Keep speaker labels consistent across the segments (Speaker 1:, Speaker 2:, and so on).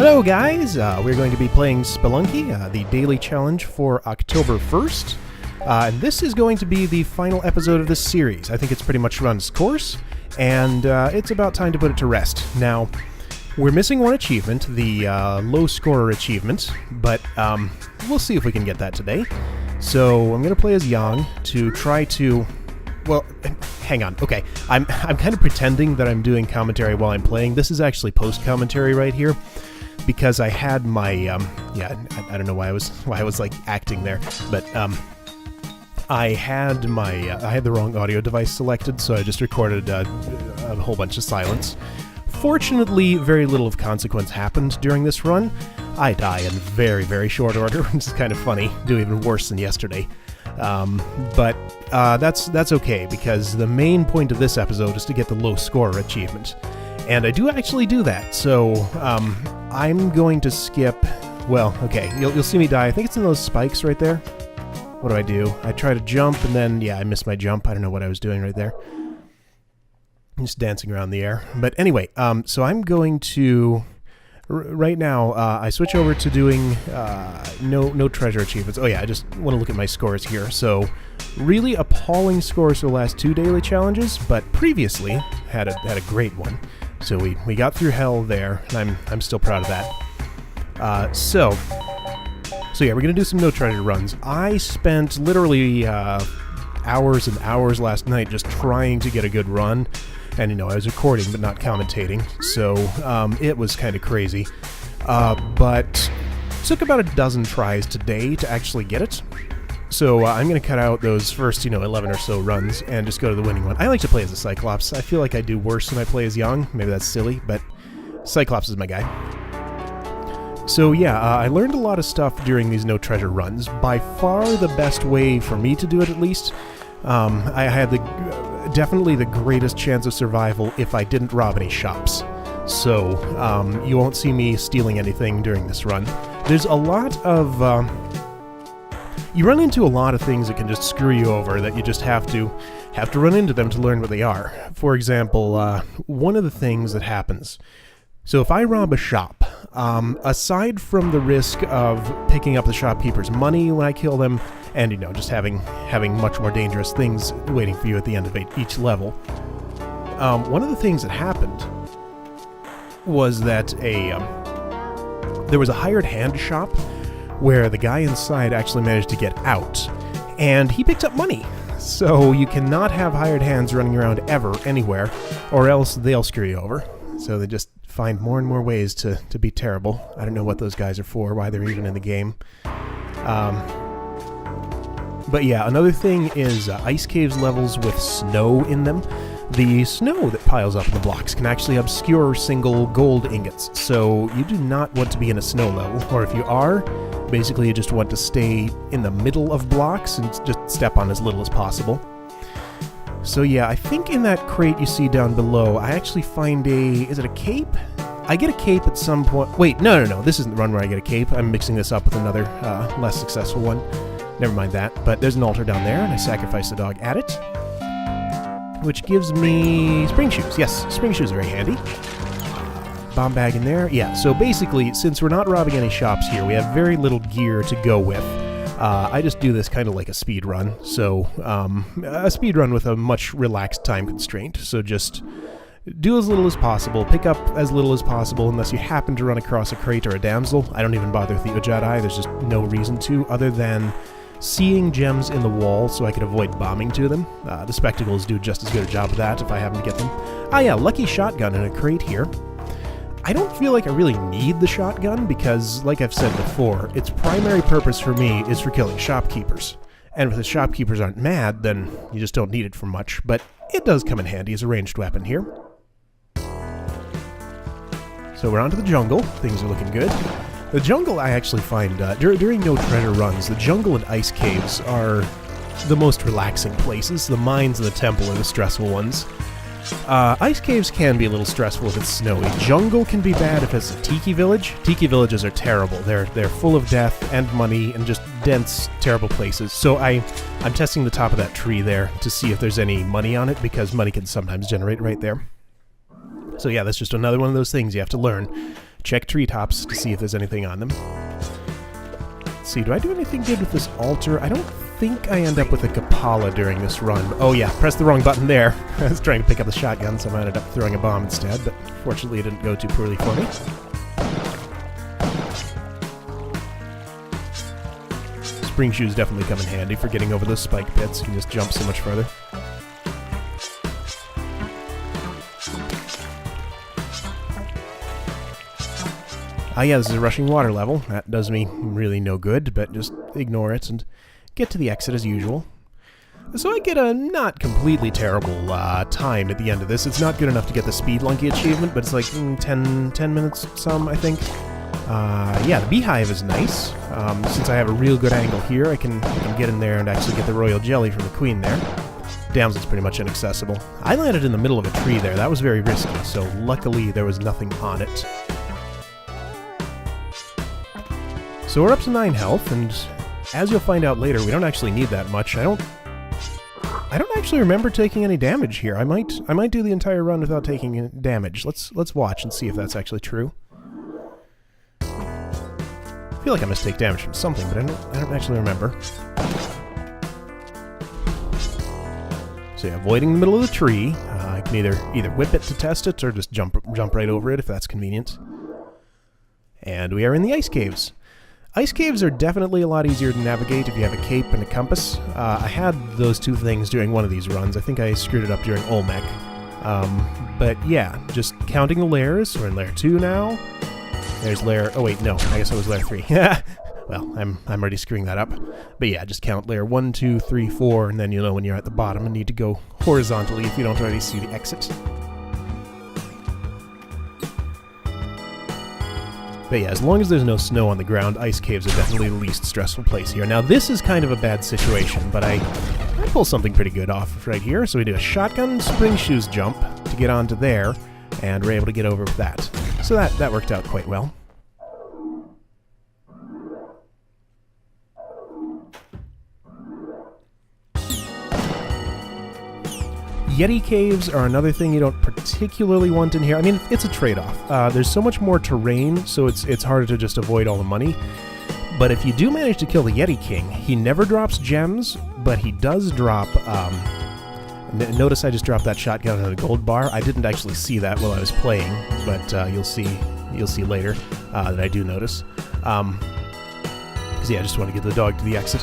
Speaker 1: Hello guys, we're going to be playing Spelunky, the daily challenge for October 1st, and this is going to be the final episode of this series. I think it's pretty much run its course, and it's about time to put it to rest. Now, we're missing one achievement, the low scorer achievement, but we'll see if we can get that today. So I'm going to play as Yang to try to... Well, hang on. Okay, I'm kind of pretending that I'm doing commentary while I'm playing. This is actually post-commentary right here, because I had my I don't know why I was like acting there, but I had the wrong audio device selected, so I just recorded a whole bunch of silence. Fortunately, very little of consequence happened during this run. I die in very, very short order, which is kind of funny. Do even worse than yesterday. But that's okay, because the main point of this episode is to get the low scorer achievement. And I do actually do that, so I'm going to skip... Well, okay, you'll see me die. I think it's in those spikes right there. What do? I try to jump, and then, yeah, I missed my jump. I don't know what I was doing right there. I'm just dancing around the air. But anyway, so I'm going to... Right now, I switch over to doing no treasure achievements. Oh yeah, I just want to look at my scores here. So, really appalling scores for the last two daily challenges, but previously had a great one. So we got through hell there, and I'm still proud of that. So yeah, we're gonna do some no treasure runs. I spent literally hours and hours last night just trying to get a good run. And, you know, I was recording but not commentating, so it was kind of crazy. But it took about a dozen tries today to actually get it. So I'm going to cut out those first, 11 or so runs and just go to the winning one. I like to play as a Cyclops. I feel like I do worse when I play as Young. Maybe that's silly, but Cyclops is my guy. So yeah, I learned a lot of stuff during these no treasure runs. By far the best way for me to do it, at least. I had definitely the greatest chance of survival if I didn't rob any shops. So, you won't see me stealing anything during this run. There's a lot of, you run into a lot of things that can just screw you over, that you just have to run into them to learn what they are. For example, one of the things that happens... So if I rob a shop, aside from the risk of picking up the shopkeeper's money when I kill them, and, just having much more dangerous things waiting for you at the end of each level, one of the things that happened was that there was a hired hand shop where the guy inside actually managed to get out, and he picked up money. So you cannot have hired hands running around ever, anywhere, or else they'll screw you over. So they just find more and more ways to be terrible. I don't know what those guys are for, why they're even in the game. But yeah, another thing is ice caves levels with snow in them. The snow that piles up in the blocks can actually obscure single gold ingots, so you do not want to be in a snow level, or if you are, basically you just want to stay in the middle of blocks and just step on as little as possible. So yeah, I think in that crate you see down below, I actually find is it a cape? I get a cape at some point. Wait, no, this isn't the run where I get a cape. I'm mixing this up with another less successful one. Never mind that, but there's an altar down there, and I sacrifice the dog at it, which gives me spring shoes. Yes, spring shoes are very handy. Bomb bag in there. Yeah, so basically, since we're not robbing any shops here, we have very little gear to go with. I just do this kind of like a speed run, so a speed run with a much relaxed time constraint. So just do as little as possible, pick up as little as possible, unless you happen to run across a crate or a damsel. I don't even bother with the Ujadai, there's just no reason to, other than seeing gems in the wall so I could avoid bombing to them. The spectacles do just as good a job of that if I happen to get them. Ah yeah, lucky shotgun in a crate here. I don't feel like I really need the shotgun because, like I've said before, its primary purpose for me is for killing shopkeepers. And if the shopkeepers aren't mad, then you just don't need it for much, but it does come in handy as a ranged weapon here. So we're on to the jungle. Things are looking good. The jungle, I actually find, during no treasure runs, the jungle and ice caves are the most relaxing places. The mines and the temple are the stressful ones. Ice caves can be a little stressful if it's snowy. Jungle can be bad if it's a tiki village. Tiki villages are terrible. They're full of death and money and just dense, terrible places. So I'm testing the top of that tree there to see if there's any money on it, because money can sometimes generate right there. So yeah, that's just another one of those things you have to learn. check treetops to see if there's anything on them. Let's see, do I do anything good with this altar? I don't think I end up with a Kapala during this run. Oh yeah, pressed the wrong button there. I was trying to pick up the shotgun, so I ended up throwing a bomb instead, but fortunately it didn't go too poorly for me. Spring shoes definitely come in handy for getting over those spike pits. You can just jump so much further. Ah yeah, this is a rushing water level. That does me really no good, but just ignore it and get to the exit as usual. So I get a not completely terrible time at the end of this. It's not good enough to get the Spelunky achievement, but it's like 10 minutes some, I think. Yeah, the beehive is nice. Since I have a real good angle here, I can get in there and actually get the royal jelly from the queen there. Damsel's pretty much inaccessible. I landed in the middle of a tree there. That was very risky, so luckily there was nothing on it. So we're up to 9 health, and as you'll find out later, we don't actually need that much. I don't actually remember taking any damage here. I might do the entire run without taking any damage. Let's watch and see if that's actually true. I feel like I must take damage from something, but I don't actually remember. So yeah, avoiding the middle of the tree. I can either whip it to test it, or just jump right over it if that's convenient. And we are in the ice caves. Ice caves are definitely a lot easier to navigate if you have a cape and a compass. I had those two things during one of these runs. I think I screwed it up during Olmec. But yeah, just counting the layers. We're in layer 2 now. There's layer... Oh wait, no. I guess it was layer 3. Well, I'm already screwing that up. But yeah, just count layer 1, 2, 3, 4, and then you'll know when you're at the bottom and need to go horizontally if you don't already see the exit. But yeah, as long as there's no snow on the ground, ice caves are definitely the least stressful place here. Now this is kind of a bad situation, but I pull something pretty good off right here. So we do a shotgun spring shoes jump to get onto there, and we're able to get over with that. So that worked out quite well. Yeti caves are another thing you don't particularly want in here. I mean, it's a trade-off. There's so much more terrain, so it's harder to just avoid all the money. But if you do manage to kill the Yeti King, he never drops gems, but he does drop... notice I just dropped that shotgun on a gold bar. I didn't actually see that while I was playing, but you'll see later that I do notice. Because yeah, I just want to get the dog to the exit.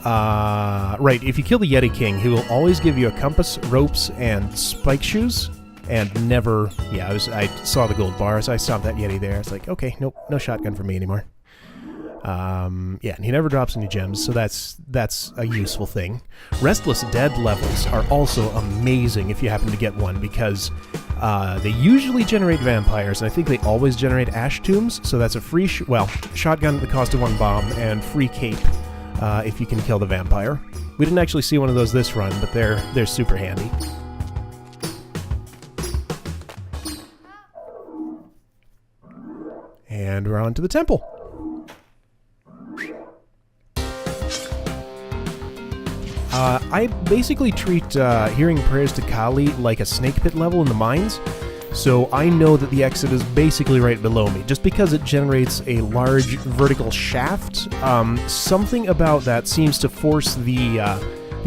Speaker 1: Right, if you kill the Yeti King, he will always give you a compass, ropes, and spike shoes, and never... Yeah, I saw the gold bars, I stopped that Yeti there. It's like, okay, nope, no shotgun for me anymore. Yeah, and he never drops any gems, so that's a useful thing. Restless Dead levels are also amazing if you happen to get one, because they usually generate vampires, and I think they always generate ash tombs, so that's a free... shotgun at the cost of 1 bomb, and free cape. If you can kill the vampire. We didn't actually see one of those this run, but they're super handy. And we're on to the temple. I basically treat hearing prayers to Kali like a snake pit level in the mines. So I know that the exit is basically right below me, just because it generates a large vertical shaft. Something about that seems to force the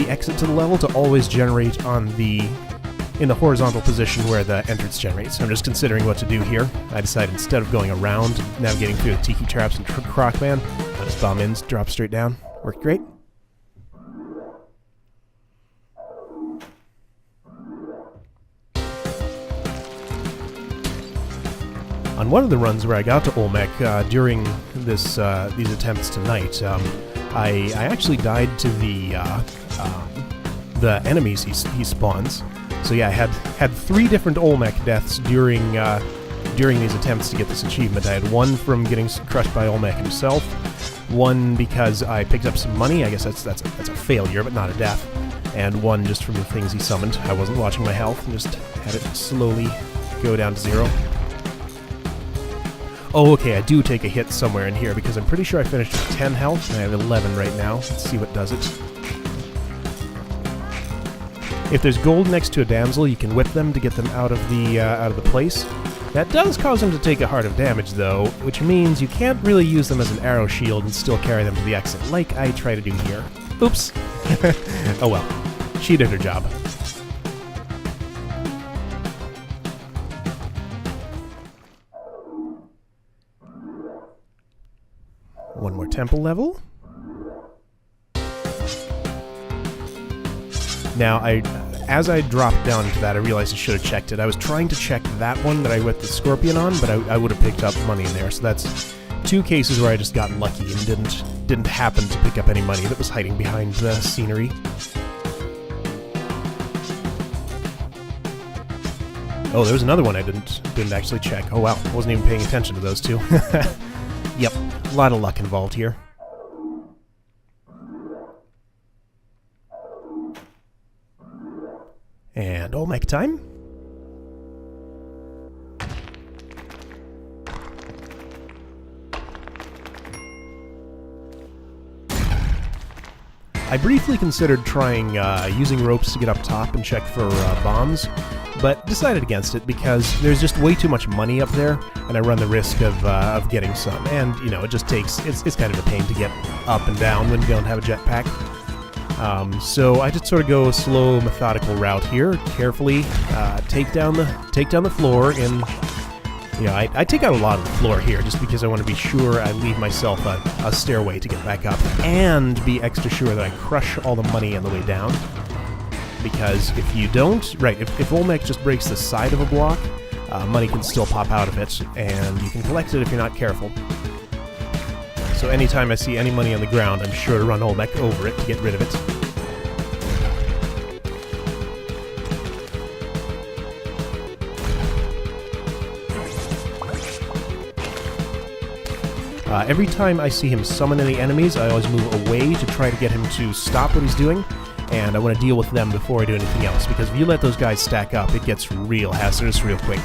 Speaker 1: exit to the level to always generate in the horizontal position where the entrance generates. I'm just considering what to do here. I decided instead of going around, navigating through the tiki traps and Crocman, I'll just bomb in, drop straight down. Worked great. On one of the runs where I got to Olmec during these attempts tonight, I actually died to the enemies he spawns. So yeah, I had 3 different Olmec deaths during these attempts to get this achievement. I had one from getting crushed by Olmec himself, one because I picked up some money. I guess that's a failure, but not a death, and one just from the things he summoned. I wasn't watching my health and just had it slowly go down to 0. Oh, okay, I do take a hit somewhere in here, because I'm pretty sure I finished with 10 health, and I have 11 right now. Let's see what does it. If there's gold next to a damsel, you can whip them to get them out of the place. That does cause them to take a heart of damage, though, which means you can't really use them as an arrow shield and still carry them to the exit, like I try to do here. Oops. Oh well. She did her job. One more temple level. Now, as I dropped down into that, I realized I should have checked it. I was trying to check that one that I whipped the scorpion on, but I would have picked up money in there. So that's 2 cases where I just got lucky and didn't happen to pick up any money that was hiding behind the scenery. Oh, there was another one I didn't actually check. Oh wow, I wasn't even paying attention to those 2. Yep, a lot of luck involved here. And Olmec time. I briefly considered trying using ropes to get up top and check for bombs, but decided against it because there's just way too much money up there, and I run the risk of getting some. And you know, it just takes it's kind of a pain to get up and down when you don't have a jetpack. So I just sort of go a slow, methodical route here. Carefully take down the floor. And you know, I take out a lot of the floor here just because I want to be sure I leave myself a stairway to get back up, and be extra sure that I crush all the money on the way down. Because if you don't, right, if Olmec just breaks the side of a block, money can still pop out of it, and you can collect it if you're not careful. So anytime I see any money on the ground, I'm sure to run Olmec over it to get rid of it. Every time I see him summon any enemies, I always move away to try to get him to stop what he's doing, and I want to deal with them before I do anything else, because if you let those guys stack up, it gets real hazardous real quick.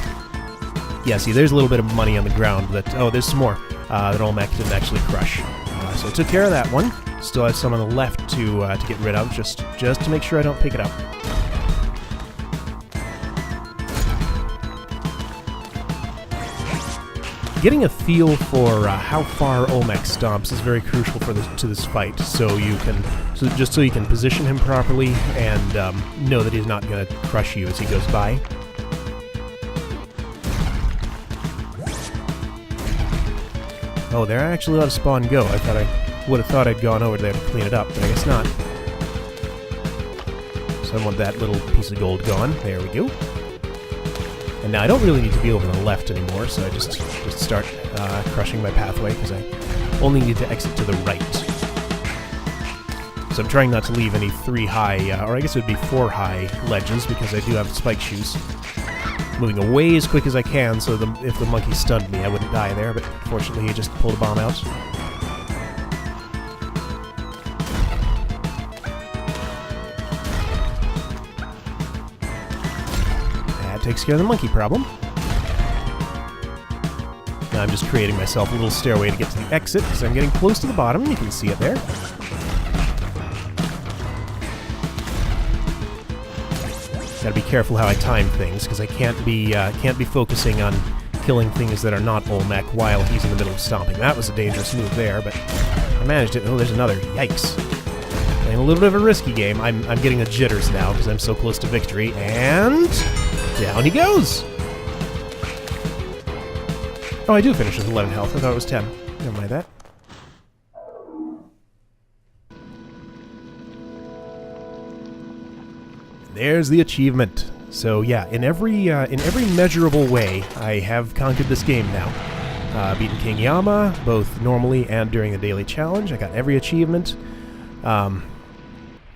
Speaker 1: Yeah, see, there's a little bit of money on the ground that... Oh, there's some more that Olmec didn't actually crush. So I took care of that one. Still have some on the left to get rid of, just to make sure I don't pick it up. Getting a feel for how far Olmec stomps is very crucial for to this fight, so you can position him properly and know that he's not going to crush you as he goes by. Oh, there I actually let a spawn go. I would have thought I'd gone over there to clean it up, but I guess not. So I want that little piece of gold gone. There we go. And now I don't really need to be over the left anymore, so I just start crushing my pathway, because I only need to exit to the right. So I'm trying not to leave any 3 high, or I guess it would be 4 high ledges, because I do have spike shoes. Moving away as quick as I can, so if the monkey stunned me, I wouldn't die there, but fortunately he just pulled a bomb out. That takes care of the monkey problem. Now I'm just creating myself a little stairway to get to the exit, because I'm getting close to the bottom. You can see it there. Gotta be careful how I time things, because I can't be focusing on killing things that are not Olmec while he's in the middle of stomping. That was a dangerous move there, but I managed it. Oh, there's another. Yikes. Playing a little bit of a risky game. I'm getting the jitters now, because I'm so close to victory, and down he goes! Oh, I do finish with 11 health. I thought it was 10. Never mind that. There's the achievement. So yeah, in every measurable way, I have conquered this game now. Beaten King Yama, both normally and during the daily challenge. I got every achievement. And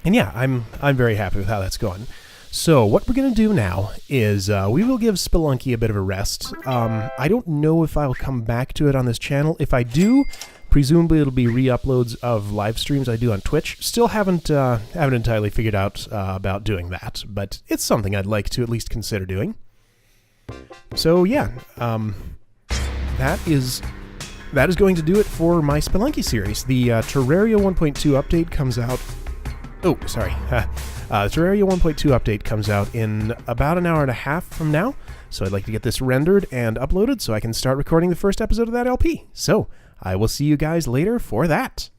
Speaker 1: yeah, I'm very happy with how that's going. So what we're going to do now is we will give Spelunky a bit of a rest. I don't know if I'll come back to it on this channel. If I do, presumably it'll be re-uploads of live streams I do on Twitch. Still haven't entirely figured out about doing that, but it's something I'd like to at least consider doing. So yeah, that is going to do it for my Spelunky series. The Terraria 1.2 update comes out... Oh, sorry. The Terraria 1.2 update comes out in about an hour and a half from now. So I'd like to get this rendered and uploaded so I can start recording the first episode of that LP. So I will see you guys later for that.